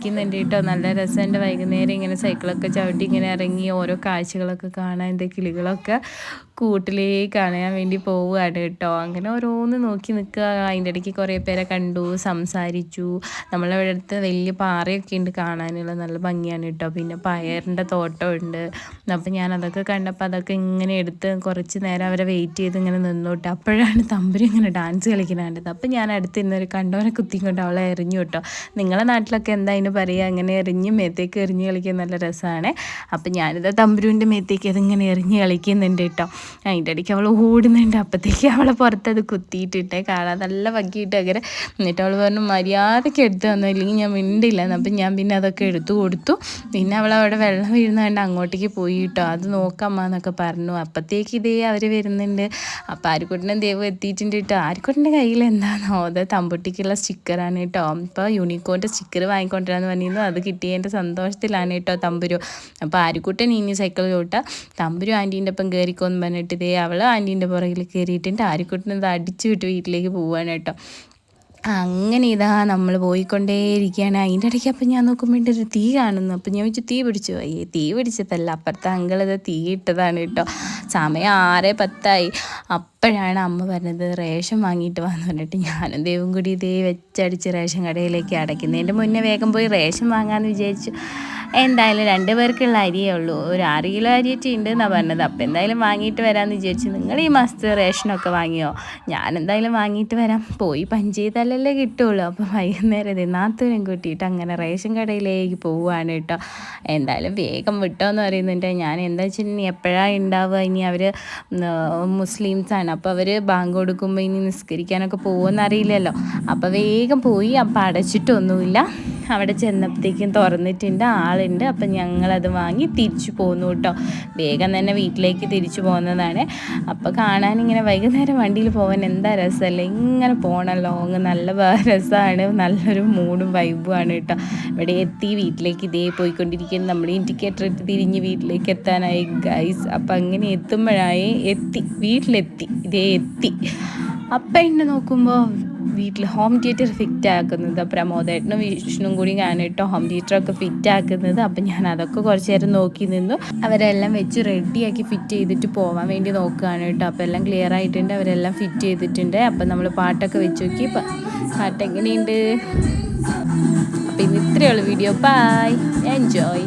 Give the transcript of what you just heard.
ക്കുന്നുണ്ട് കേട്ടോ. നല്ല രസമുണ്ട് വൈകുന്നേരം ഇങ്ങനെ സൈക്കിളൊക്കെ ചവിട്ടി ഇങ്ങനെ ഇറങ്ങി ഓരോ കാഴ്ചകളൊക്കെ കാണാൻ. എൻ്റെ കിളികളൊക്കെ കൂട്ടിലേക്ക് കാണാൻ വേണ്ടി പോവുകയാണ് കേട്ടോ. അങ്ങനെ ഓരോന്ന് നോക്കി നിൽക്കുക. അതിൻ്റെ ഇടയ്ക്ക് കുറേ പേരെ കണ്ടു, സംസാരിച്ചു. നമ്മളവിടെ അടുത്ത് വലിയ പാറയൊക്കെ ഉണ്ട് കാണാനുള്ള, നല്ല ഭംഗിയാണ് കേട്ടോ. പിന്നെ പയറിൻ്റെ തോട്ടമുണ്ട്. അപ്പം ഞാൻ അതൊക്കെ കണ്ടപ്പോൾ അതൊക്കെ ഇങ്ങനെ എടുത്ത് കുറച്ച് നേരം അവരെ വെയിറ്റ് ചെയ്ത് ഇങ്ങനെ നിന്നോട്ടെ. അപ്പോഴാണ് തമ്പുരു ഇങ്ങനെ ഡാൻസ് കളിക്കുന്നത്. അപ്പം ഞാൻ അടുത്ത് ഇന്നൊരു കണ്ടവനെ കുത്തിക്കൊണ്ട് അവളെ എറിഞ്ഞു കേട്ടോ. നിങ്ങളെ നാട്ടിലൊക്കെ എന്താ അതിന് പറയുക? അങ്ങനെ എറിഞ്ഞ് മേത്തേക്ക് എറിഞ്ഞ് കളിക്കാൻ നല്ല രസമാണ്. അപ്പം ഞാനിത് തമ്പുരുവിൻ്റെ മേത്തേക്ക് അതിങ്ങനെ എറിഞ്ഞ് കളിക്കുന്നുണ്ട് കേട്ടോ. അതിൻ്റെ ഇടയ്ക്ക് അവൾ ഓടുന്നുണ്ട്. അപ്പോഴത്തേക്ക് അവളെ പുറത്തത് കുത്തിയിട്ടിട്ടേ കാണാൻ നല്ല ഭംഗിയിട്ട് അങ്ങനെ. എന്നിട്ട് അവൾ പറഞ്ഞു മര്യാദയ്ക്ക് എടുത്ത് തന്നു, ഇല്ലെങ്കിൽ ഞാൻ മിണ്ടില്ല. അപ്പം ഞാൻ പിന്നെ അതൊക്കെ എടുത്തു കൊടുത്തു. പിന്നെ അവൾ അവിടെ വെള്ളം വീഴുന്ന കണ്ട് അങ്ങോട്ടേക്ക് പോയി കേട്ടോ. അത് നോക്കാമ്മ എന്നൊക്കെ പറഞ്ഞു. അപ്പോഴത്തേക്ക് ഇതേ അവർ വരുന്നുണ്ട്. അപ്പോൾ ആര്യക്കുട്ടനും ദേവും എത്തിയിട്ടുണ്ട് കേട്ടോ. ആര്യക്കുട്ടൻ്റെ കയ്യിൽ എന്താണെന്നോ അത് തമ്പുട്ടിക്കുള്ള സ്റ്റിക്കറാണ് കേട്ടോ. ഇപ്പോൾ യൂണിക്കോണിൻ്റെ സ്റ്റിക്കർ വാങ്ങിക്കൊണ്ടിരാന്ന് പറഞ്ഞിരുന്നു. അത് കിട്ടിയതിൻ്റെ സന്തോഷത്തിലാണ് കേട്ടോ തമ്പുരു. അപ്പോൾ ആര്യക്കുട്ടൻ ഇനി സൈക്കിൾ ചോട്ടാ, തമ്പുരു ആൻറ്റീൻ്റെ ഒപ്പം കയറിക്കോന്ന് പറഞ്ഞിട്ട് ഇതേ അവൾ ആൻറ്റീൻ്റെ പുറകിൽ കയറിയിട്ടുണ്ട്. ആര്യക്കുട്ടൻ ഇത് അടിച്ചു വിട്ട് വീട്ടിലേക്ക് പോവുകയാണ് കേട്ടോ. അങ്ങനെ ഇതാ നമ്മൾ പോയിക്കൊണ്ടേയിരിക്കുകയാണ്. അതിൻ്റെ ഇടയ്ക്ക് അപ്പം ഞാൻ നോക്കുമ്പോൾ ഒരു തീ കാണുന്നു. അപ്പം ഞാൻ വെച്ചു തീ പിടിച്ചു. തീ പിടിച്ചതല്ല, അപ്പുറത്തെ അങ്കിളത് തീ ഇട്ടതാണ് കേട്ടോ. സമയം 6:10 അപ്പോഴാണ് അമ്മ പറഞ്ഞത് റേഷൻ വാങ്ങിയിട്ട് വന്നു പറഞ്ഞിട്ട് ഞാനും ദേവും കൂടി ഇതേ വെച്ചടിച്ച് റേഷൻ കടയിലേക്ക് അടയ്ക്കുന്നതിൻ്റെ മുന്നേ വേഗം പോയി റേഷൻ വാങ്ങാമെന്ന് വിചാരിച്ചു. എന്തായാലും 2 പേർക്കുള്ള അരിയേ ഉള്ളൂ. ഒരു 6 കിലോ അരിയൊക്കെ ഉണ്ട് എന്നാണ് പറഞ്ഞത്. അപ്പോൾ എന്തായാലും വാങ്ങിയിട്ട് വരാമെന്ന് വിചാരിച്ചു. നിങ്ങൾ ഈ മാസത്തെ റേഷനൊക്കെ വാങ്ങിയോ? ഞാൻ എന്തായാലും വാങ്ങിയിട്ട് വരാം. പോയി പഞ്ചായത്തല്ലേ കിട്ടുള്ളൂ. അപ്പോൾ വൈകുന്നേരം നാത്തൂനും കൂട്ടിയിട്ട് അങ്ങനെ റേഷൻ കടയിലേക്ക് പോവുകയാണ് കേട്ടോ. എന്തായാലും വേഗം വിട്ടോ എന്ന് പറയുന്നുണ്ട്. ഞാൻ എന്താ വെച്ചിട്ടുണ്ടെങ്കിൽ എപ്പോഴാണ് ഉണ്ടാവുക, ഇനി അവർ മുസ്ലിംസാണ്. അപ്പോൾ അവർ ബാങ്ക് കൊടുക്കുമ്പോൾ ഇനി നിസ്കരിക്കാനൊക്കെ പോകുമെന്ന് അറിയില്ലല്ലോ. അപ്പോൾ വേഗം പോയി. അപ്പോൾ അടച്ചിട്ടൊന്നുമില്ല. അവിടെ ചെന്നപ്പോഴത്തേക്കും തുറന്നിട്ടുണ്ട്, ആളുണ്ട്. അപ്പം ഞങ്ങളത് വാങ്ങി തിരിച്ചു പോന്നു കേട്ടോ. വേഗം തന്നെ വീട്ടിലേക്ക് തിരിച്ചു പോകുന്നതാണ്. അപ്പോൾ കാണാനിങ്ങനെ വൈകുന്നേരം വണ്ടിയിൽ പോകാൻ എന്താ രസമല്ലേ, ഇങ്ങനെ പോകണം ലോങ്. നല്ല രസമാണ്, നല്ലൊരു മൂഡും വൈബുമാണ് കേട്ടോ. ഇവിടെ എത്തി വീട്ടിലേക്ക് ഇതേ പോയിക്കൊണ്ടിരിക്കുന്നു. നമ്മൾ ഇൻഡിക്കേറ്റർ ഇട്ട് തിരിഞ്ഞ് വീട്ടിലേക്ക് എത്താനായി ഗൈസ്. അപ്പം അങ്ങനെ വീട്ടിലെത്തി ഇതേ എത്തി. അപ്പം എന്നെ നോക്കുമ്പോൾ വീട്ടിൽ ഹോം തിയേറ്റർ ഫിറ്റ് ആക്കുന്നത് പ്രമോദേട്ടനും വിഷ്ണുവും കൂടി ഞാനിട്ടോ ഹോം തിയേറ്ററൊക്കെ ഫിറ്റ് ആക്കുന്നത്. അപ്പം ഞാൻ അതൊക്കെ കുറച്ച് നേരം നോക്കി നിന്നു. അവരെല്ലാം വെച്ച് റെഡിയാക്കി ഫിറ്റ് ചെയ്തിട്ട് പോകാൻ വേണ്ടി നോക്കുകയാണ് കേട്ടോ. അപ്പോൾ എല്ലാം ക്ലിയർ ആയിട്ടുണ്ട്, അവരെല്ലാം ഫിറ്റ് ചെയ്തിട്ടുണ്ട്. അപ്പം നമ്മൾ പാട്ടൊക്കെ വെച്ച് നോക്കി. പാട്ട് എങ്ങനെയുണ്ട്? അപ്പം ഇന്ന് ഇത്രയേ ഉള്ളൂ വീഡിയോ. By, enjoy.